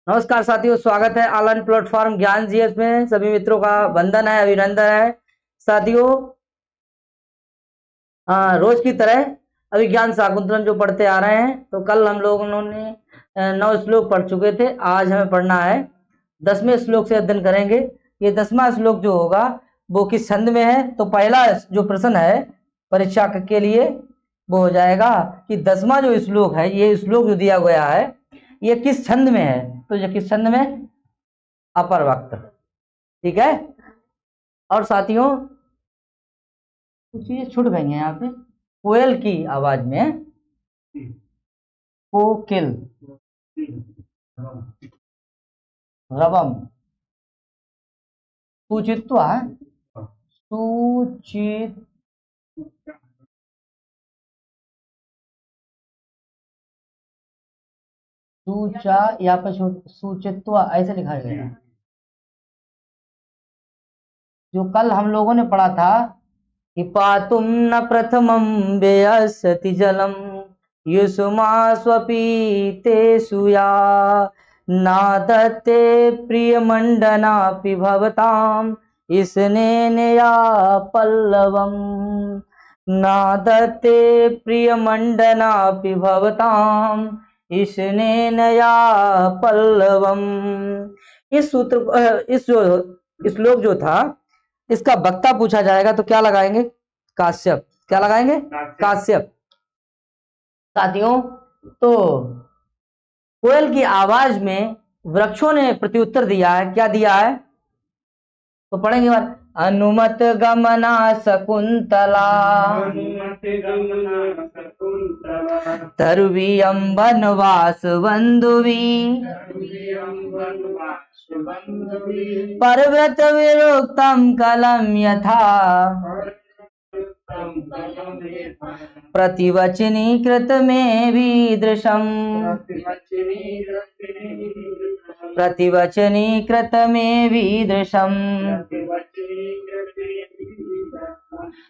नमस्कार साथियों, स्वागत है ऑनलाइन प्लेटफॉर्म ज्ञान जीएस में। सभी मित्रों का वंदन है, अभिनंदन है। साथियों, रोज की तरह अभिज्ञान शाकुंतलम जो पढ़ते आ रहे हैं, तो कल हम लोगों ने 9 श्लोक पढ़ चुके थे। आज हमें पढ़ना है 10वें श्लोक से अध्ययन करेंगे। ये 10वां श्लोक जो होगा वो किस छंद में है, तो पहला जो प्रश्न है परीक्षा के लिए वो हो जाएगा कि 10वां जो श्लोक है, ये श्लोक जो दिया गया है ये किस छंद में है। तो ये किस छंद में? अपर वक्त। ठीक है। और साथियों, कुछ चीजें छूट गई हैं यहाँ पे। कोयल की आवाज में कोकिल, रवम, सुचित्वा, सुचित सुचा, यहाँ पे सुचित्वा ऐसे लिखा गया है। जो कल हम लोगों ने पढ़ा था कि पातुम न प्रथमं व्ययसति जलम युष्मास्वपीते सुया नादत्ते प्रियमण्डनापि भवताम् स्नेनया पल्लवम् नादत्ते प्रियमण्डनापि भवताम् स्नेनया पल्लवम्। इस सूत्र इस श्लोक जो था, इसका वक्ता पूछा जाएगा तो क्या लगाएंगे? काश्यप। क्या लगाएंगे? काश्यप। साथियों, तो कोयल की आवाज में वृक्षों ने प्रत्युत्तर दिया है। क्या दिया है? तो पढ़ेंगे बार। अनुमत गमना शकुंतला तरुवीयं वनवास बंधुवी परव्रत विरुक्तं कलं यथा प्रतिवचनीकृत में वीदृशम् प्रतिवचनीकृत में वीदृशम्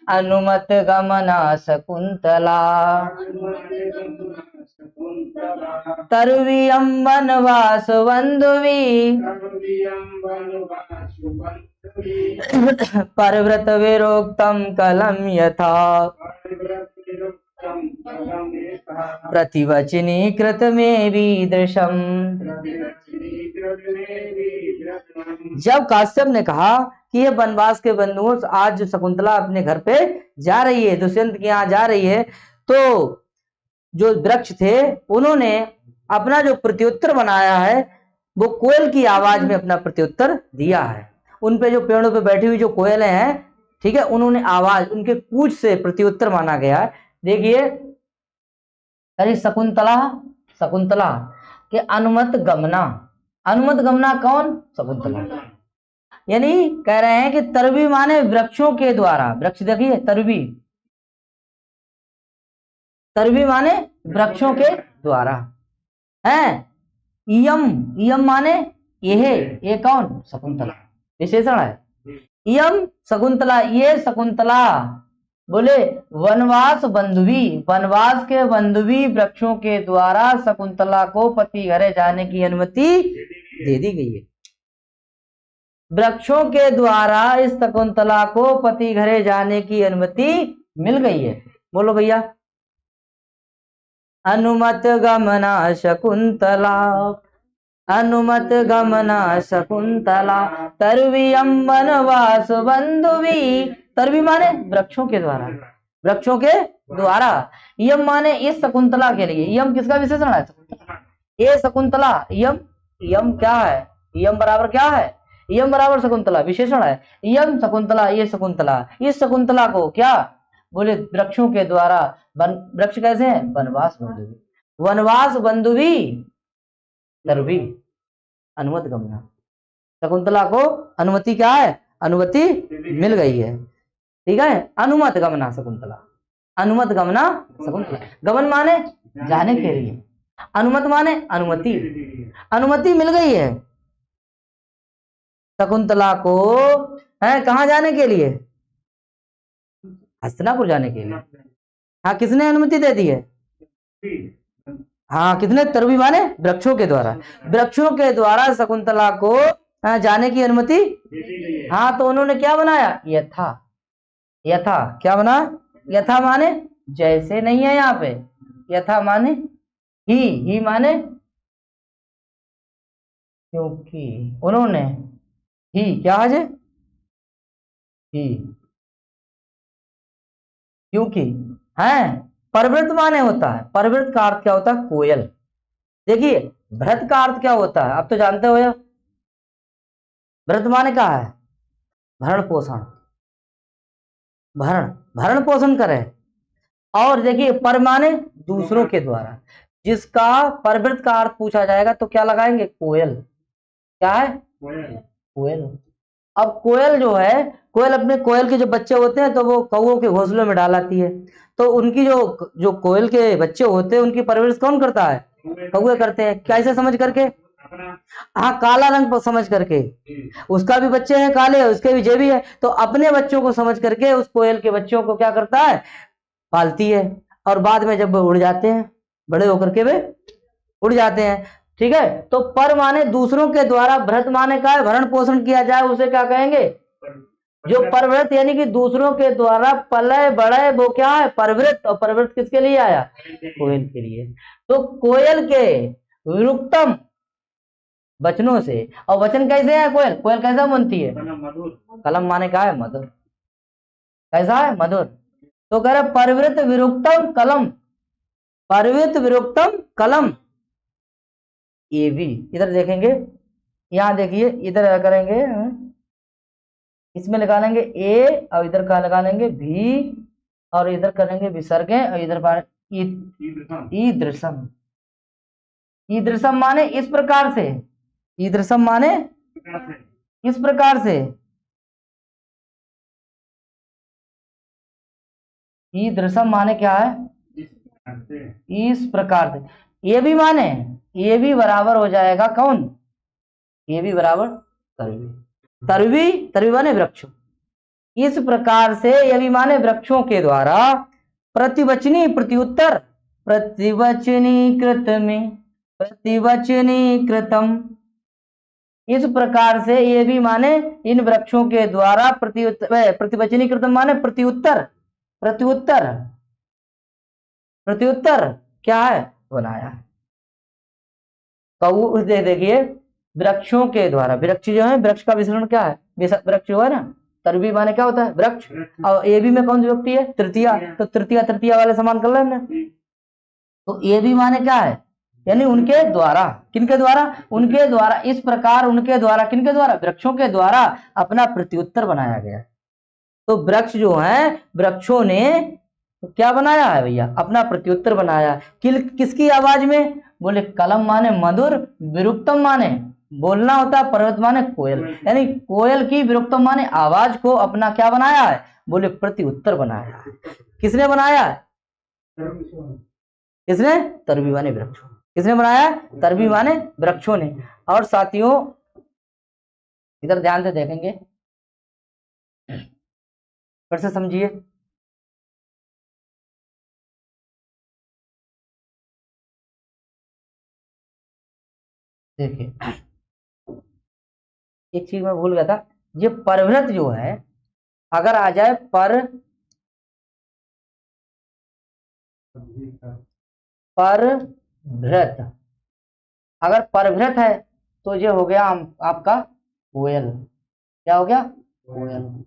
अनुमत गमना शकुंतला तरुवीयं वनवास बंधुवी परव्रत विरोक्तं कलं यथा प्रतिवचनीकृत में वीदृशम्। जब काश्यप ने कहा कि ये वनवास के बंधुओं, आज जो शकुंतला अपने घर पे जा रही है, दुष्यंत के यहाँ जा रही है, तो जो वृक्ष थे उन्होंने अपना जो प्रत्युत्तर बनाया है वो कोयल की आवाज में अपना प्रत्युत्तर दिया है। उन पे जो पेड़ों पे बैठी हुई जो कोयलें हैं, ठीक है, उन्होंने आवाज, उनके पूछ से प्रत्युत्तर माना गया है। देखिए, अरे शकुंतला, शकुंतला के अनुमत गमना, अनुमत गमना कौन? शकुंतला। यानी कह रहे हैं कि तरवी माने वृक्षों के द्वारा। वृक्ष देखिए, तरवी, तरवी माने वृक्षों के द्वारा है। इयम, इयम माने ये कौन? शकुंतला, विशेषण है। इयम शकुंतला, ये शकुंतला बोले वनवास बंधुवी, वनवास के बंधुवी वृक्षों के द्वारा शकुंतला को पति घरे जाने की अनुमति दे दी गई है। वृक्षों के द्वारा इस शकुंतला को पति घरे जाने की अनुमति मिल गई है। बोलो भैया। अनुमत गमना शकुंतला, अनुमत गमना शकुंतला तरुवीयं वनवास बंधुवी। तरवी माने वृक्षों के द्वारा, वृक्षों के द्वारा। यम माने इस शकुंतला के लिए। यम किसका विशेषण है? ये शकुंतला, यम, यम क्या है? यम बराबर क्या है? यम बराबर शकुंतला, विशेषण है। यम शकुंतला, ये शकुंतला, इस शकुंतला को क्या बोले? वृक्षों के द्वारा। वृक्ष कैसे हैं? वनवास बंधुवी, वनवास बंधुवी तरवी अनुमत गमना। शकुंतला को अनुमति क्या है? अनुमति मिल गई है। ठीक है, अनुमत गमना शकुंतला, अनुमत गमना शकुंतला। गमन माने जाने के लिए, अनुमत माने अनुमति, अनुमति मिल गई है शकुंतला को। है कहाँ जाने के लिए? हस्तिनापुर जाने के लिए। हाँ, किसने अनुमति दे दी है? हाँ कितने, तरवी माने वृक्षों के द्वारा, वृक्षों के द्वारा शकुंतला को जाने की अनुमति। हाँ तो उन्होंने क्या बनाया, यथा, यथा क्या बना, यथा माने जैसे नहीं है यहाँ पे, यथा माने ही माने क्योंकि, उन्होंने ही क्या है ही, क्योंकि है, परवृत माने होता है, परवृत का अर्थ क्या होता है, कोयल। देखिए भृत का अर्थ क्या होता है, अब तो जानते हो या, भृत माने क्या है, भरण पोषण, भरण भरण पोषण करे। और देखिए पर माने दूसरों के द्वारा, जिसका परवृत का अर्थ पूछा जाएगा तो क्या लगाएंगे, कोयल। क्या है, कोयल। अब कोयल जो है, कोयल अपने, कोयल के जो बच्चे होते हैं तो वो कौओं के घोंसलों में डालाती है, तो उनकी जो जो कोयल के बच्चे होते हैं उनकी परवरिश कौन करता है, कौए करते हैं। कैसे समझ करके, हाँ काला रंग समझ करके, उसका भी बच्चे हैं काले, उसके भी जेबी है, तो अपने बच्चों को समझ करके उस कोयल के बच्चों को क्या करता है, पालती है। और बाद में जब उड़ जाते हैं, बड़े होकर के वे उड़ जाते हैं। ठीक है, तो पर माने दूसरों के द्वारा, भृत माने का है भरण पोषण किया जाए, उसे क्या कहेंगे, जो परवृत, यानी कि दूसरों के द्वारा पले बढ़े, वो क्या है, परवृत। और परवृत किसके लिए आया, कोयल के लिए। तो कोयल के विरुक्तम वचनों से, और वचन कैसे है, कोयल, कोयल कैसा बनती है, कलम माने का है मधुर, कैसा है, मधुर। तो कह रहे परवृत विरुक्तम कलम, परवृत विरुक्तम कलम, ये भी इधर देखेंगे, यहां देखिए इधर करेंगे, इसमें लगा लेंगे ए, और इधर का लगा लेंगे भी, और इधर करेंगे विसर्गे, और इधर ईदृशम। ईदृशम माने इस प्रकार से, ईदृशम माने इस प्रकार से, ईदृशम माने क्या है, इस प्रकार से। ये भी माने, ये भी बराबर हो जाएगा कौन, ये भी बराबर तरवी, तरवी, तरवी माने वृक्ष। इस प्रकार से ये भी माने वृक्षों के द्वारा प्रतिवचनी प्रत्युत्तर, प्रतिवचनी कृत में प्रतिवचनी कृतम, इस प्रकार से ये भी माने इन वृक्षों के द्वारा प्रतिवचनी कृतम माने प्रत्युत्तर, प्रत्युत्तर, प्रत्युत्तर क्या है, बनाया। कौ देखिए वृक्षों के द्वारा, वृक्ष जो है, वृक्ष का विशेषण क्या है, वृक्ष जो है ना, तरवी माने क्या होता है, वृक्ष। और ये भी में कौन सी विभक्ति है, तृतीया, तो तृतीया तृतीया वाले समान कर लेना। तो ये भी माने क्या है, यानी उनके द्वारा, किनके द्वारा, उनके द्वारा, इस प्रकार उनके द्वारा, किनके द्वारा, वृक्षों के द्वारा अपना प्रत्युत्तर बनाया गया। तो वृक्ष जो है, वृक्षों ने क्या बनाया है भैया, अपना प्रत्युत्तर बनाया। किसकी आवाज में, बोले कलम माने मधुर, विरुक्तम माने बोलना होता है, पर्वत माने कोयल, यानी कोयल की विरुक्तम माने आवाज को अपना क्या बनाया है, बोले प्रत्युत्तर बनाया है। किसने बनाया, किसने, तरवी माने वृक्षों, किसने बनाया, तरवी माने वृक्षों ने। और साथियों इधर ध्यान से देखेंगे, फिर से समझिए, देखिए एक चीज मैं भूल गया था, ये परवृत जो है, अगर आ जाए परभृत, अगर परभृत है तो ये हो गया आपका कोयल, क्या हो गया, कोयल।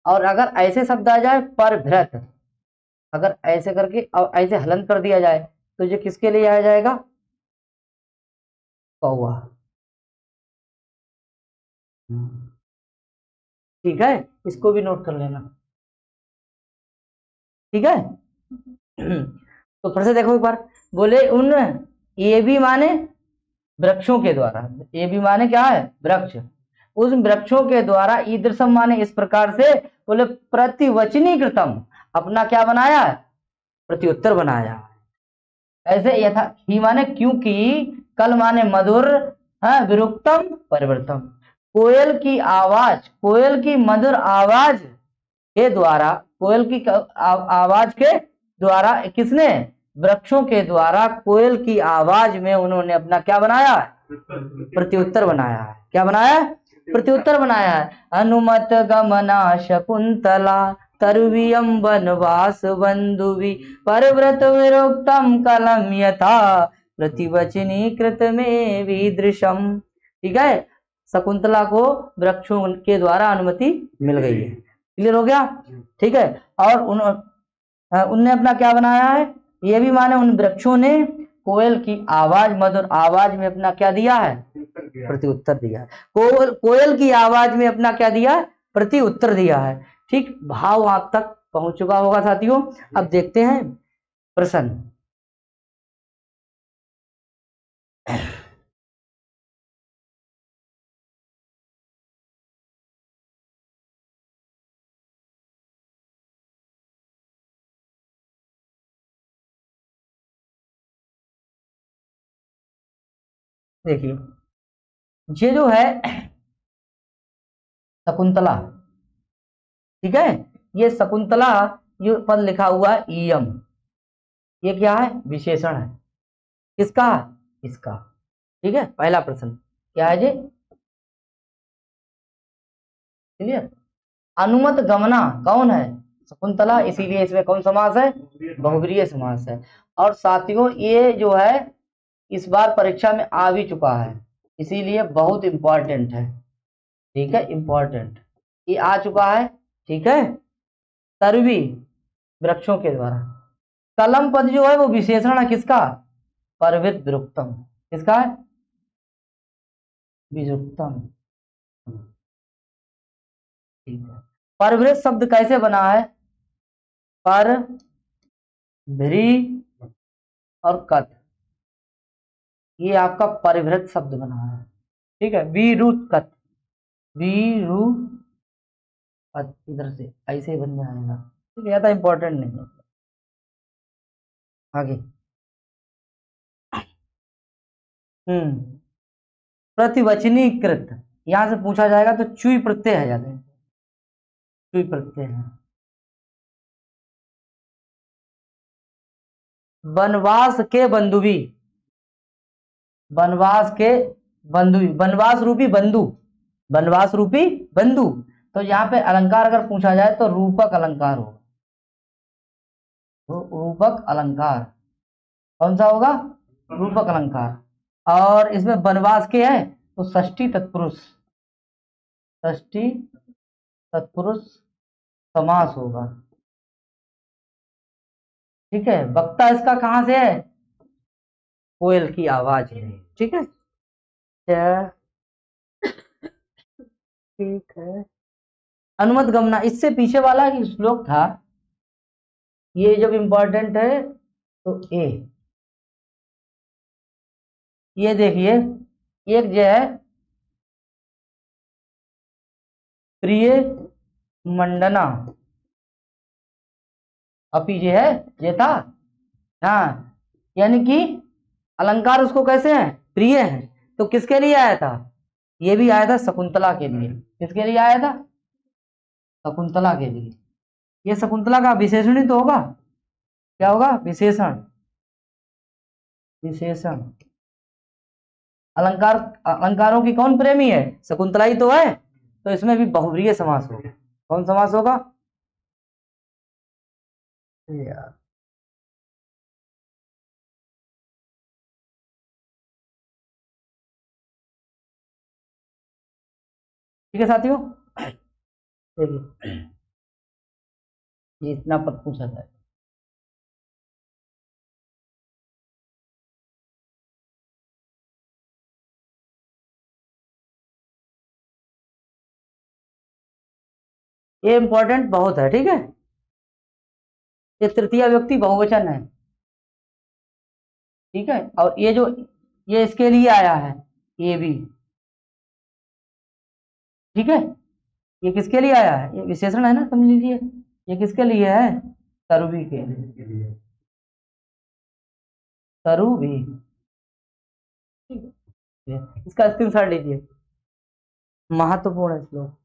और अगर ऐसे शब्द आ जाए परभृत, अगर ऐसे करके और ऐसे हलन कर दिया जाए तो ये किसके लिए आ जाएगा, कौवा। ठीक है, इसको भी नोट कर लेना, ठीक है। तो फिर से देखो एक बार, बोले उन, ये भी माने वृक्षों के द्वारा, ये भी माने क्या है, वृक्ष, उस वृक्षों के द्वारा, ईदृशम माने इस प्रकार से, बोले प्रतिवचनी कृतम, अपना क्या बनाया है, प्रत्युत्तर बनाया। ऐसे यथा, ही माने क्योंकि, कल माने मधुर, विरुक्तम परिवर्तम, कोयल की आवाज, कोयल की मधुर आवाज के द्वारा, कोयल की आवाज के द्वारा किसने, वृक्षों के द्वारा कोयल की आवाज में उन्होंने अपना क्या बनाया है? प्रत्युत्तर बनाया है। क्या बनाया है? प्रत्युत्तर बनाया है। अनुमत गमना शकुंतला तरुवियम वनवास बंधुवि परव्रत विरुक्तम कलम यथा प्रतिवचनी कृत में विदृशम। ठीक है, शकुंतला को वृक्षों के द्वारा अनुमति मिल गई है। क्लियर हो गया? ठीक है। और उनने अपना क्या बनाया है? ये भी माने उन वृक्षों ने कोयल की आवाज, मधुर आवाज में अपना क्या दिया है? प्रति उत्तर दिया है। कोयल की आवाज में अपना क्या दिया? प्रति उत्तर दिया है। ठीक, भाव आप तक पहुंच चुका होगा साथियों। अब देखते हैं प्रश्न। देखिए, ये जो है शकुंतला, ठीक है, ये शकुंतला, ये पद लिखा हुआ है ईयम, ये क्या है? विशेषण है। किसका? इसका। ठीक है, पहला प्रश्न क्या है जी? क्लियर। अनुमत गमना कौन है? शकुंतला, इसीलिए इसमें कौन समास है? बहुब्रीहि समास है। और साथियों ये जो है इस बार परीक्षा में आ भी चुका है, इसीलिए बहुत इंपॉर्टेंट है। ठीक है, इंपॉर्टेंट, ये आ चुका है। ठीक है, तरवी वृक्षों के द्वारा। कलम पद जो है वो विशेषण है किसका? परवित विरुक्तम। किसका है? विरुक्तम। ठीक है। परवृत शब्द कैसे बना है? पर, भ्री और कथ, ये आपका परिवृत शब्द बना है। ठीक है, वीरुत कथ, वीरु कथ, इधर से ऐसे ही बन जाएगा। ठीक है, ज्यादा इंपॉर्टेंट नहीं है। आगे प्रतिवचनी कृत, यहां से पूछा जाएगा तो चुई प्रत्यय है, ज्यादा चुई प्रत्यय है। वनवास के बंधुवी, वनवास के बंधु, वनवास रूपी बंधु, वनवास रूपी बंधु। तो यहाँ पे अलंकार अगर पूछा जाए तो रूपक अलंकार होगा। रूपक अलंकार कौन सा होगा? रूपक अलंकार। और इसमें वनवास के है तो षष्ठी तत्पुरुष, षष्ठी तत्पुरुष समास होगा। ठीक है, वक्ता इसका कहां से है? कोयल की आवाज है। ठीक है, ठीक है। अनुमत गमना, इससे पीछे वाला एक श्लोक था, ये जब इंपॉर्टेंट है तो ये देखिए, एक जो है प्रिय मंडना, अपी जो है ये था। हाँ, यानी कि अलंकार उसको कैसे है? प्रिय है। तो किसके लिए आया था? ये भी आया था शकुंतला के लिए। किसके लिए आया था? शकुंतला के लिए। ये शकुंतला का विशेषण ही तो होगा। क्या होगा? विशेषण, विशेषण। अलंकार, अलंकारों की कौन प्रेमी है? शकुंतला ही तो है। तो इसमें भी बहुव्रीहि समास होगा। कौन समास होगा यार? ठीक है साथियों, देखिए ये इतना पद पूछा जाए। ये इंपॉर्टेंट बहुत है। ठीक है, ये तृतीय व्यक्ति बहुवचन है। ठीक है, और ये जो, ये इसके लिए आया है, ये भी। ठीक है, ये किसके लिए आया है? ये विशेषण है ना, समझ लीजिए। ये किसके लिए है? तरुवी के लिए। तरुवी। ठीक है, इसका स्क्रीनशॉट लीजिए, महत्वपूर्ण है श्लोक।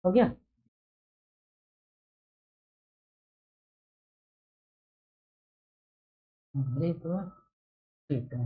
हो गया? अमृत ठीक है।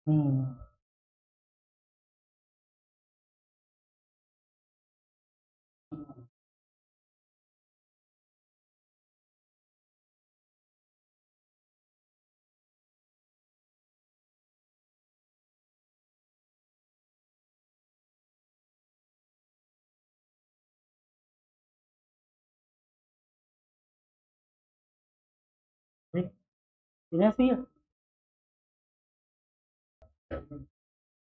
हम्म। ठीक, इधर से ही है?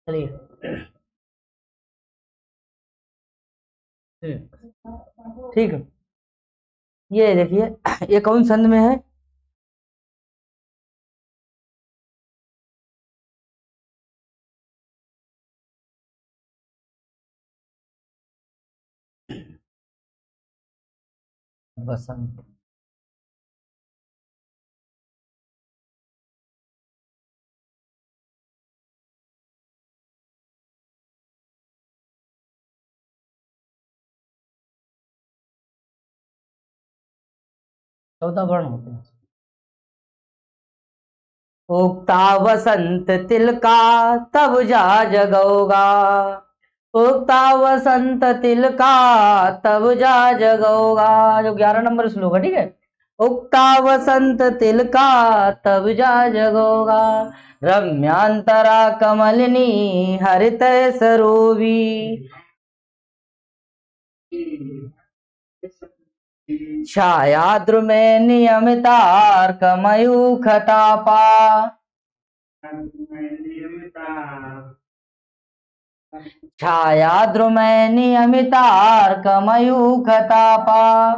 चलिए। ठीक है। ये देखिए, ये कौन संद में है? बसंत। 14 वर्ण होते हैं। उगता वसंत तिलका, तब जा जगोगा। उगता वसंत तिलका, तब जा जगोगा। जो 11 नंबर श्लोक है, ठीक है। उगता वसंत तिलका, तब जा जगोगा। रम्यांतरा कमलिनी, हरित सरोवी। छायाद्र में नियमितार्कमयूखतापा। छायाद्र में नियमितार्कमयूखतापा।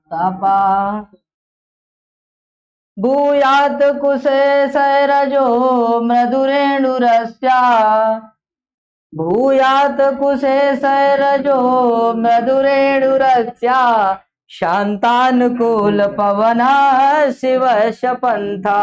तापा भूयात् कुशे सैरजो मृदुरेणुरस्या। भूयात् कुशे सैरजो मृदुरेणुरस्या। शान्तानुकूल पवना शिवश पंथा।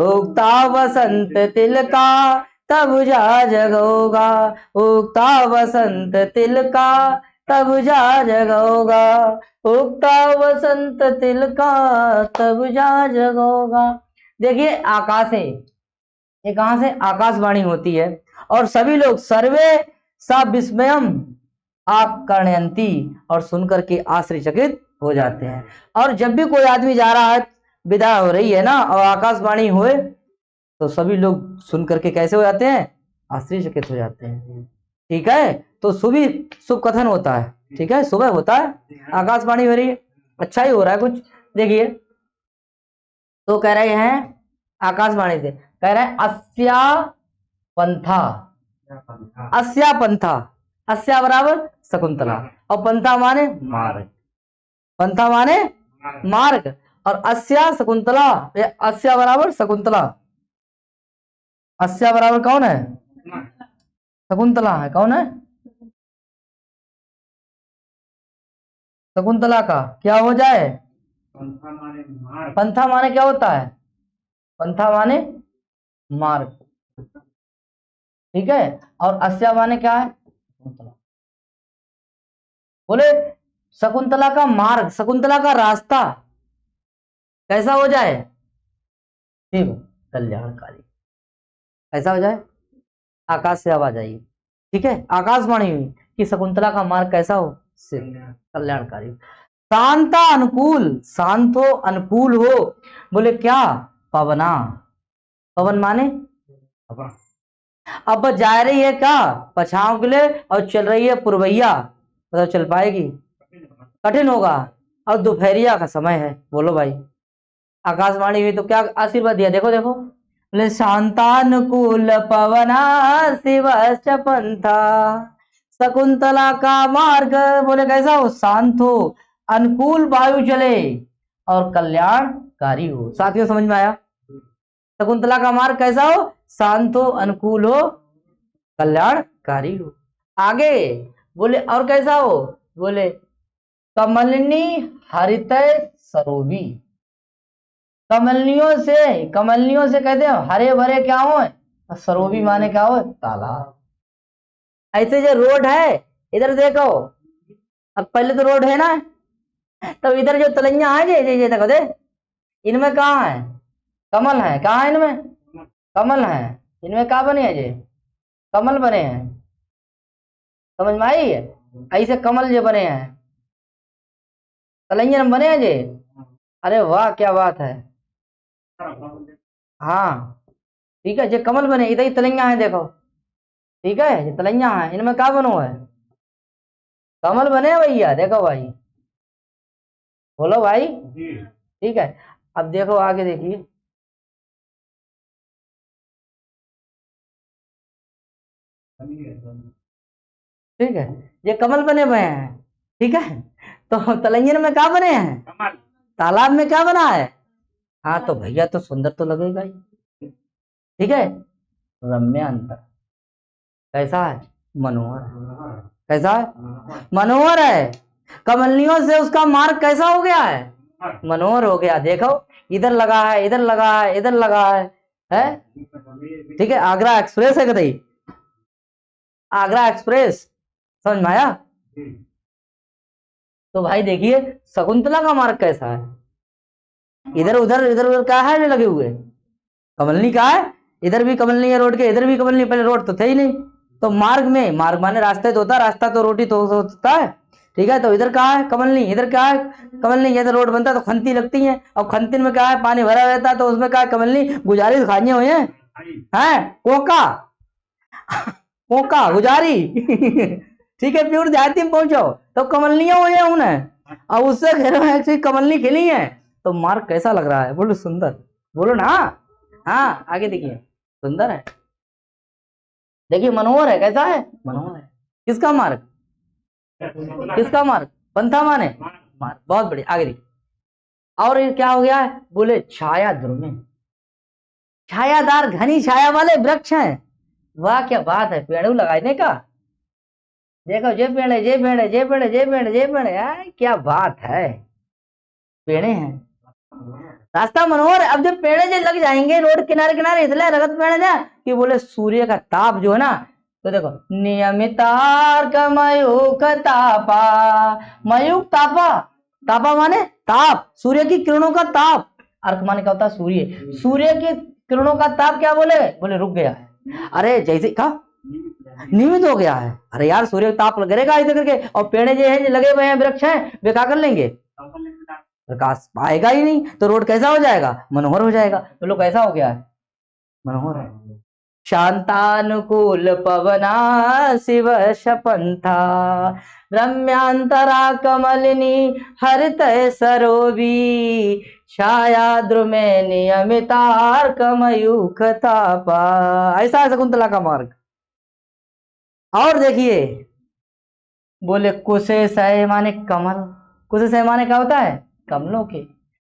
उगता वसंत तिलका, तब जा जगोगा। उगता वसंत तिलका, तब जा जगोगा। उगता वसंत तिलका, तब जा जगोगा। देखिए, आकाश है, ये कहां से आकाशवाणी होती है। और सभी लोग सर्वे सा विस्मयम आकर्णयंती, और सुनकर के आश्चर्यचकित हो जाते हैं। और जब भी कोई आदमी जा रहा है, विदा हो रही है ना, और आकाशवाणी होए, तो सभी लोग सुन करके कैसे हो जाते हैं? आश्चर्यचकित हो जाते हैं। ठीक है, तो सुबह शुभ कथन होता है, ठीक है, सुबह होता है, आकाशवाणी हो रही है, अच्छा ही हो रहा है कुछ। देखिए, तो कह रहे हैं आकाशवाणी से, कह रहे हैं अस्या पंथा। अस्या पंथा, अस्या बराबर शकुंतला, और पंथा माने मार्ग। पंथा माने मार्ग, और अस्या शकुंतला, ये अस्या बराबर शकुंतला। अस्या बराबर कौन है? शकुंतला है। कौन है? शकुंतला का क्या हो जाए? पंथा माने क्या होता है? पंथा माने मार्ग, ठीक है। और अस्या माने क्या है? शकुंतला। बोले शकुंतला का मार्ग, शकुंतला का रास्ता कैसा हो जाए? शिव कल्याणकारी। ऐसा हो जाए, आकाश से आवाज आई, ठीक है, आकाशवाणी हुई कि शकुंतला का मार्ग कैसा हो? शिव कल्याणकारी। शांता अनुकूल, शांत हो, अनुकूल हो। बोले क्या? पवना। पवन माने हवा। अब जा रही है क्या पछाव के लिए और चल रही है पुरवैया, बताओ चल पाएगी? कठिन होगा। और दोपहरिया का समय है, बोलो भाई। आकाशवाणी हुई तो क्या आशीर्वाद दिया, देखो देखो, बोले शांतानुकूल पवना शिव पंथा, शकुंतला का मार्ग, बोले कैसा हो? शांत हो, अनुकूल वायु चले और कल्याणकारी हो। साथियों समझ में आया? शकुंतला का मार्ग कैसा हो? शांत हो, अनुकूल हो, कल्याणकारी हो। आगे बोले और कैसा हो? बोले कमलिनी हरितय सरोवी, कमलनियों से कहते हैं हरे भरे क्या हो, सरोवी माने क्या हो? तालाब। ऐसे जो रोड है इधर देखो, अब पहले तो रोड है ना, तब इधर जो तलैया है जे देखो दे, इनमें कहाँ है? कमल है। कहाँ है इनमें? कमल है। इनमें क्या बने हैं जे? कमल बने हैं। समझ में आई है? ऐसे कमल जो बने हैं तलैया में बने हैं जे। अरे वाह क्या बात है। हाँ ठीक है, जो कमल बने इधर ही तलैया है देखो, ठीक है, ये तलैया है, इनमें क्या बनो है? कमल बने भैया, देखो भाई, बोलो भाई। ठीक है, अब देखो आगे देखिए, ठीक है, ये कमल बने हुए हैं, ठीक है, तो तलैया में क्या बने हैं? तालाब में क्या बना है? हाँ तो भैया तो सुंदर तो लगेगा ही, ठीक है। रम्य अंतर कैसा है? मनोहर। कैसा है? मनोहर है। कमलियों से उसका मार्ग कैसा हो गया है? मनोहर हो गया। देखो इधर लगा है, इधर लगा है, इधर लगा है? ठीक है, आगरा एक्सप्रेस है कहीं, आगरा एक्सप्रेस, समझ में आया? तो भाई देखिए शकुंतला का मार्ग कैसा है, इधर उधर क्या है लगे हुए? कमलनी का है, इधर भी कमलनी है रोड के, इधर भी कमलनी, पहले रोड तो थे ही नहीं, तो मार्ग में, मार्ग माने रास्ते तो होता है, रास्ता तो रोटी तो होता है, ठीक है, तो इधर कहाँ है कमलनी, इधर क्या है कमलनी, इधर रोड बनता है तो खंती लगती है, और खंतीन में क्या है? पानी भरा रहता है, तो उसमें क्या है? कमलनी। गुजारिश खाने हुए हैं कोका कोका गुजारी ठीक है, प्योर देहाती में पहुंचो तो कमलनियां हो जाए उन्हें, और उससे ऐसी कमलनी खिली है, तो मार्ग कैसा लग रहा है? बोलो सुंदर, बोलो ना। हाँ आगे देखिए, सुंदर है, देखिए मनोहर है। कैसा है? मनोहर है। किसका मार्ग? किसका मार्ग? पंथा माने मार्ग, बहुत बढ़िया। आगे देखिए, और ये क्या हो गया है? बोले छाया द्रुमे, छायादार घनी छाया वाले वृक्ष हैं। वाह क्या बात है, पेड़ों लगाने का, देखो जे पेड़ है, जे पेड़ है, जे पेड़ है, जे पेड़ है, जे पेड़ है, क्या बात है, पेड़े हैं, रास्ता मनोहर है। अब जब पेड़े जो लग जाएंगे रोड किनारे किनारे, इसलिए रगत पेड़ ना कि बोले सूर्य का ताप जो है ना, तो देखो नियमितार्क मयूख तापा, मयूख तापा, तापा माने ताप, सूर्य की किरणों का ताप, अर्क माने क्या होता है? सूर्य, सूर्य की किरणों का ताप क्या बोले? बोले रुक गया है। अरे जैसे कहा नियमित हो गया है, अरे यार सूर्य का ताप लगेगा ऐसे करके, और पेड़े जो है लगे हुए हैं, वृक्ष हैं, वे क्या कर लेंगे? प्रकाश आएगा ही नहीं, तो रोड कैसा हो जाएगा? मनोहर हो जाएगा। तो लोग कैसा हो गया है? मनोहर है। शांतानुकूल पवना शिव पंथा, रम्यांतरा कमलिनी हरितय सरोवी, छाया द्रुमे नियमितार्क मयूख तापा। ऐसा है शकुंतला का मार्ग। और देखिए, बोले कुशेशय माने कमल, कुशेशय माने क्या होता है? कमलों के,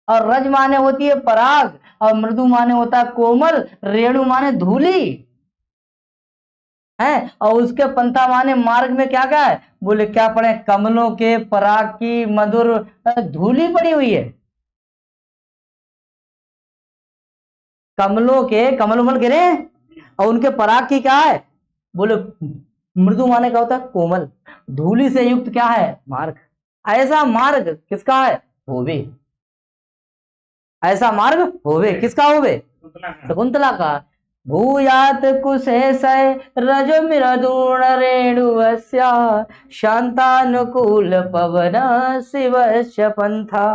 और रज माने होती है पराग, और मृदु माने होता है कोमल, रेणु माने धूली है, और उसके पंथा माने मार्ग में क्या क्या है? बोले क्या पड़े? कमलों के पराग की मधुर धूली पड़ी हुई है, कमलों के, कमल उमल गिरे, और उनके पराग की क्या है? बोले मृदु माने क्या होता है? कोमल, धूली से युक्त क्या है? मार्ग। ऐसा मार्ग किसका है? होवे। ऐसा मार्ग होवे, किसका होवे? शकुंतला का। भूयात कुशेशय रज मृदूण रेणुवस्या, शांतानुकूल पवन शिवस्य पंथा।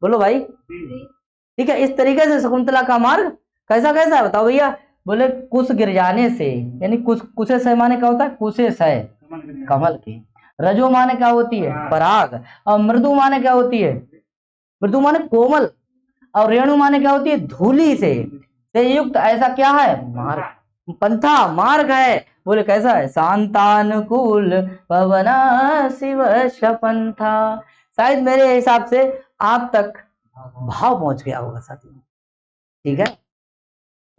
बोलो भाई। ठीक है, इस तरीके से शकुंतला का मार्ग कैसा कैसा है बताओ भैया? बोले कुश गिर जाने से, यानी कुश, कुशे से माने क्या होता है, कुशे से कमल की, रजो माने क्या होती है, पराग, और मृदु माने क्या होती है, मृदु माने कोमल, और रेणु माने क्या होती है, धूली से युक्त ऐसा क्या है, मार्ग, पंथा, मार्ग है। बोले कैसा है, शांतानुकूल पवना शिव पंथा। शायद मेरे हिसाब से आप तक भाव पहुंच गया होगा साथियों। ठीक है,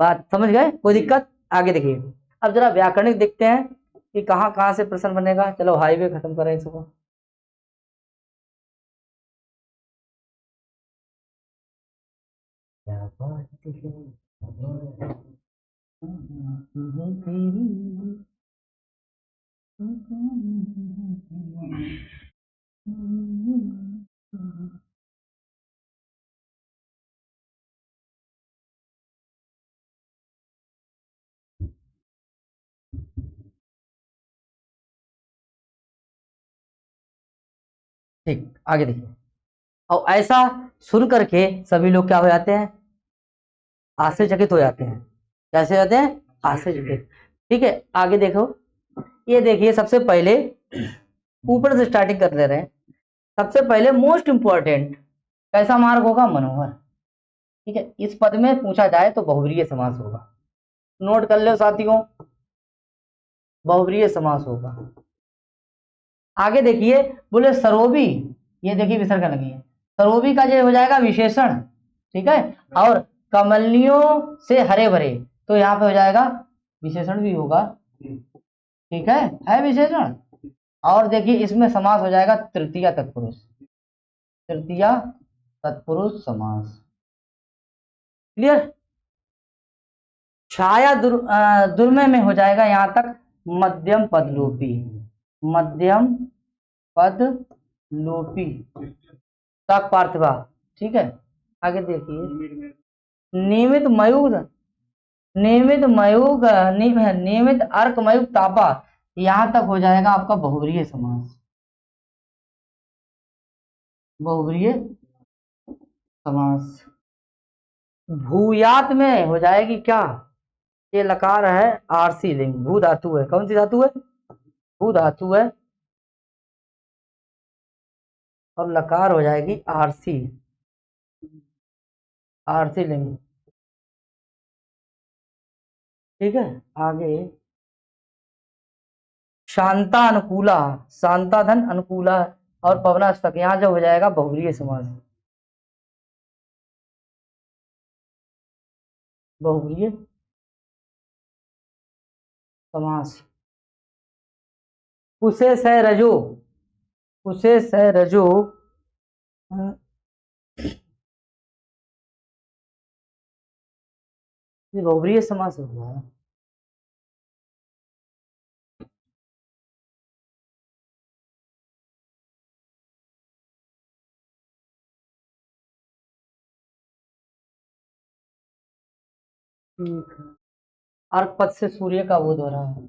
बात समझ गए, कोई दिक्कत, आगे देखिए। अब जरा व्याकरणिक देखते हैं कि कहाँ कहाँ से प्रश्न बनेगा। चलो हाईवे खत्म करें इसको। क्या बात है। ठीक, आगे देखिए। और ऐसा सुन करके सभी लोग क्या हो जाते हैं, आश्चर्यचकित हो जाते हैं। कैसे होते हैं, आश्चर्यचकित। ठीक है, आगे देखो। ये देखिए, सबसे पहले ऊपर से स्टार्टिंग कर ले रहे हैं। सबसे पहले मोस्ट इंपॉर्टेंट कैसा मार्ग होगा, मनोहर। ठीक है, इस पद में पूछा जाए तो बहुव्रीहि समास होगा, नोट कर लो साथियों, बहुव्रीहि समास होगा। आगे देखिए, बोले सरोबी, ये देखिए विसर्ग लगी है, सरोबी का जो हो जाएगा विशेषण। ठीक है, और कमलियों से हरे भरे, तो यहाँ पे हो जाएगा विशेषण भी होगा। ठीक है विशेषण। और देखिए इसमें समास हो जाएगा तृतीया तत्पुरुष, तृतीया तत्पुरुष समास। क्लियर। छाया दुर्मय में हो जाएगा यहाँ तक मध्यम पदलोपी, मध्यम पद लोपी तक पार्थिवा। ठीक है, आगे देखिए, नियमित मयुग, नियमित मयुग, नियमित अर्क मयुग तापा, यहां तक हो जाएगा आपका बहुव्रीहि समास, बहुव्रीहि समास। भूयात में हो जाएगी क्या, ये लकार है आरसी लिंग, भू धातु है, कौन सी धातु है, भू धातु है, और लकार हो जाएगी आरसी, आरसी लिंग। ठीक है, आगे शांता अनुकूला, शांता धन अनुकूला और पवनाष्टक, यहाँ जो हो जाएगा बहुव्रीहि समास, बहुव्रीहि समास। उसे से रजो, उसे से रजो, ये बहुव्रीहि समास हो गया। ठीक है, अर्क पद से सूर्य का बोध हो रहा है।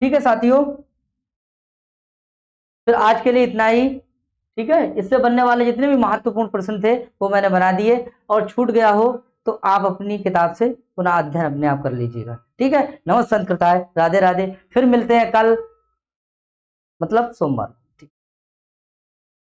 ठीक है साथियों, फिर आज के लिए इतना ही। ठीक है, इससे बनने वाले जितने भी महत्वपूर्ण प्रश्न थे वो मैंने बना दिए, और छूट गया हो तो आप अपनी किताब से पुनः अध्ययन अपने आप कर लीजिएगा। ठीक है, नमस्कार, राधे राधे। फिर मिलते हैं कल, मतलब सोमवार।